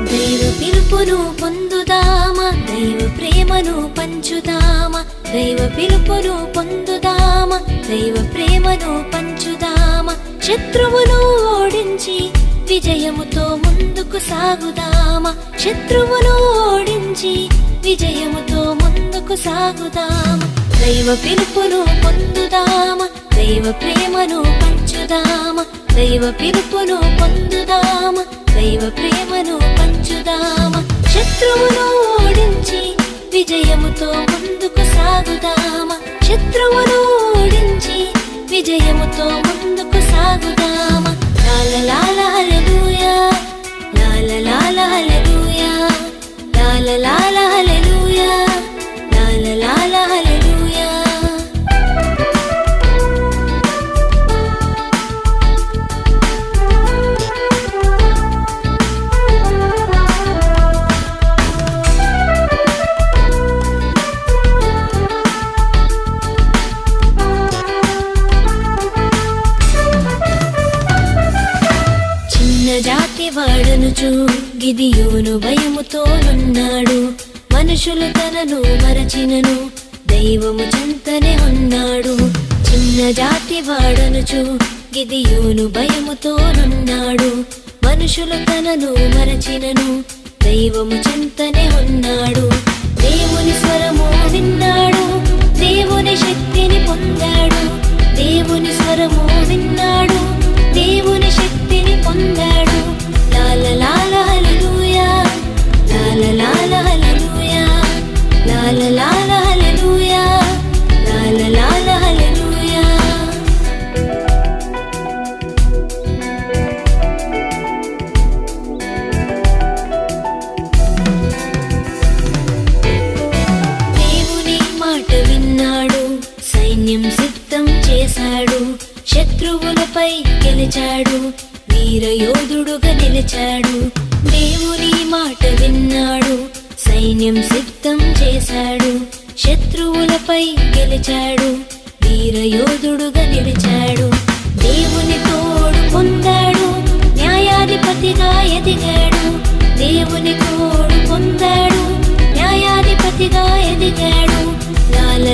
దైవ పిలుపును పొందుదామా, దైవ ప్రేమను పంచుదామా. దైవ పిలుపును పొందుదామా, దైవ ప్రేమను పంచుదామా. శత్రువును ఓడించి విజయముతో ముందుకు సాగుదామా. శత్రువును ఓడించి విజయముతో ముందుకు సాగుదామా. దైవ పిలుపును పొందుదామా, దైవ ప్రేమను పంచుదామా. దైవ పిలుపును పొందుదామా, దైవ ప్రేమను పంచుదామా. శత్రువును ఓడించి విజయముతో ముందుకు సాగుదామా. శత్రువును ఓడించి విజయముతో ముందుకు సాగుదామా. లాల హల్లెలూయా, లాల హల్లెలూయా, లాల హల్లెలూయా, లాల హల్లెలూయా. జాతి వాడనుచు గిదియోను భయముతోనున్నాడు. మనుషులు తనను మరచినను దైవము చెంతనే ఉన్నాడు. చిన్న జాతి వాడనుచు గిదియోను భయముతోనున్నాడు. మనుషులు తనను మరచినను దైవము చెంతనే ఉన్నాడు. దేవుని స్వరము విన్నాడు, దేవుని శక్తిని పొందాడు. దేవుని స్వరము విన్నాడు, దేవుని శక్తిని పొందాడు. లాల హల్లెలూయా, లాల హల్లెలూయా, లాల హల్లెలూయా, లాల హల్లెలూయా. దేవుని మాట విన్నాడు, సైన్యం సిద్ధం చేశాడు. శత్రువులపై గెలిచాడు, వీరయోధుడుగా నిలిచాడు. దేవుని మాట విన్నాడు, సైన్యం సిద్ధం చేశాడు. శత్రువులపై గెలిచాడు, వీరయోధుడుగా నిలిచాడు. దేవుని తోడు పొందాడు, న్యాయాధిపతిగా ఎదిగాడు. దేవుని తోడు పొందాడు, న్యాయాధిపతిగా ఎదిగాడు. లాల